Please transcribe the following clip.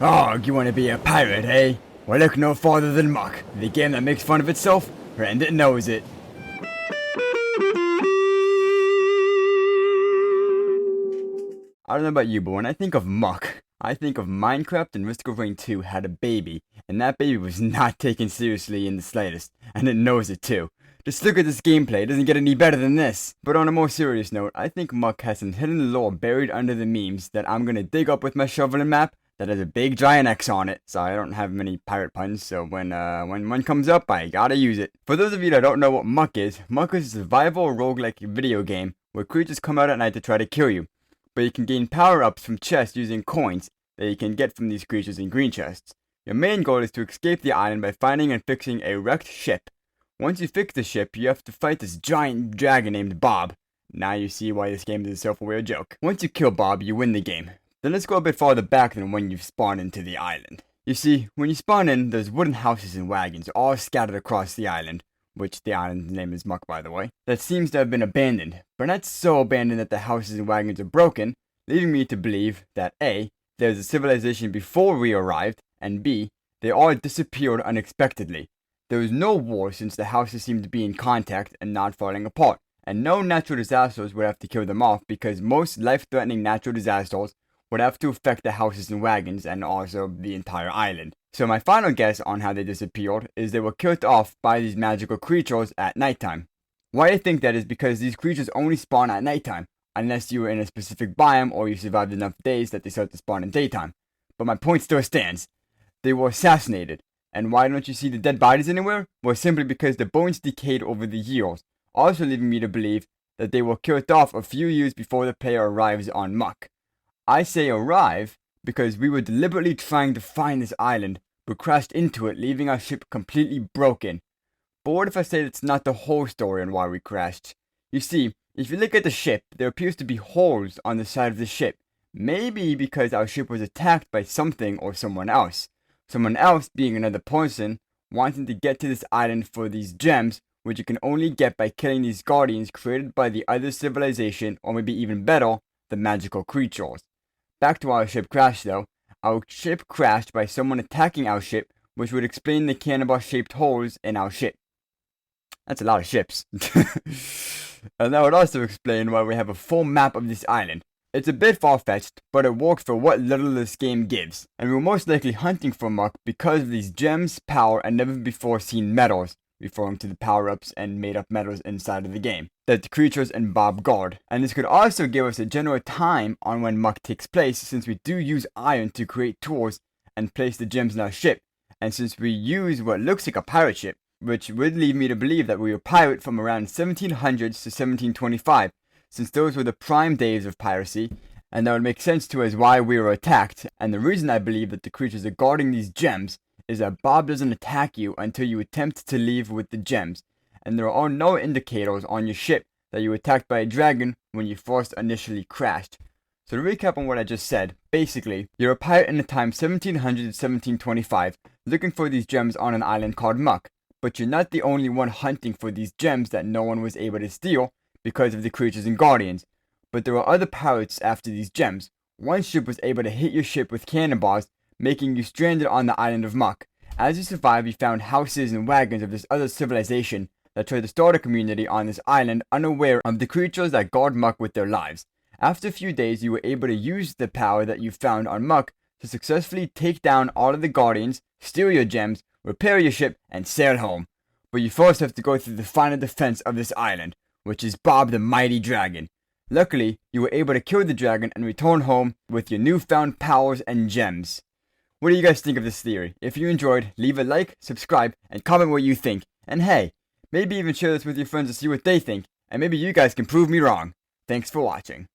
Oh, you want to be a pirate, eh? Well, look no farther than Muck, the game that makes fun of itself, and it knows it. I don't know about you, but when I think of Muck, I think of Minecraft and Risk of Rain 2 had a baby, and that baby was not taken seriously in the slightest, and it knows it too. Just look at this gameplay, it doesn't get any better than this. But on a more serious note, I think Muck has some hidden lore buried under the memes that I'm gonna dig up with my shovel and map that has a big giant X on it. So I don't have many pirate puns, so when one comes up, I gotta use it. For those of you that don't know what Muck is a survival roguelike video game where creatures come out at night to try to kill you. But you can gain power-ups from chests using coins that you can get from these creatures in green chests. Your main goal is to escape the island by finding and fixing a wrecked ship. Once you fix the ship, you have to fight this giant dragon named Bob. Now you see why this game is a self-aware joke. Once you kill Bob, you win the game. Then let's go a bit farther back than when you spawn into the island. You see, when you spawn in, there's wooden houses and wagons all scattered across the island, which the island's name is Muck, by the way, that seems to have been abandoned, but not so abandoned that the houses and wagons are broken, leading me to believe that A, there's a civilization before we arrived, and B, they all disappeared unexpectedly. There was no war since the houses seemed to be in contact and not falling apart, and no natural disasters would have to kill them off because most life-threatening natural disasters would have to affect the houses and wagons and also the entire island. So my final guess on how they disappeared is they were killed off by these magical creatures at nighttime. Why I think that is because these creatures only spawn at nighttime, unless you were in a specific biome or you survived enough days that they start to spawn in daytime. But my point still stands. They were assassinated. And why don't you see the dead bodies anywhere? Well, simply because the bones decayed over the years, also leading me to believe that they were killed off a few years before the player arrives on Muck. I say arrive because we were deliberately trying to find this island, but crashed into it, leaving our ship completely broken. But what if I say that's not the whole story on why we crashed? You see, if you look at the ship, there appears to be holes on the side of the ship. Maybe because our ship was attacked by something or someone else. Someone else being another person, wanting to get to this island for these gems, which you can only get by killing these guardians created by the other civilization, or maybe even better, the magical creatures. Back to our ship crash though. Our ship crashed by someone attacking our ship, which would explain the cannibal-shaped holes in our ship. That's a lot of ships. And that would also explain why we have a full map of this island. It's a bit far-fetched, but it works for what little this game gives, and we're most likely hunting for Muck because of these gems, power, and never-before-seen metals, referring to the power-ups and made-up metals inside of the game, that the creatures and Bob guard. And this could also give us a general time on when Muck takes place, since we do use iron to create tools and place the gems in our ship, and since we use what looks like a pirate ship, which would lead me to believe that we were pirate from around 1700s to 1725, since those were the prime days of piracy, and that would make sense to us why we were attacked. And the reason I believe that the creatures are guarding these gems is that Bob doesn't attack you until you attempt to leave with the gems, and there are no indicators on your ship that you were attacked by a dragon when you first initially crashed. So to recap on what I just said, basically, you're a pirate in the time 1700 to 1725, looking for these gems on an island called Muck, but you're not the only one hunting for these gems that no one was able to steal, because of the creatures and guardians, but there are other pirates after these gems. One ship was able to hit your ship with cannonballs, making you stranded on the island of Muck. As you survived, you found houses and wagons of this other civilization that tried to start a community on this island, unaware of the creatures that guard Muck with their lives. After a few days, you were able to use the power that you found on Muck to successfully take down all of the guardians, steal your gems, repair your ship, and sail home. But you first have to go through the final defense of this island, which is Bob the Mighty Dragon. Luckily, you were able to kill the dragon and return home with your newfound powers and gems. What do you guys think of this theory? If you enjoyed, leave a like, subscribe, and comment what you think. And hey, maybe even share this with your friends to see what they think, and maybe you guys can prove me wrong. Thanks for watching.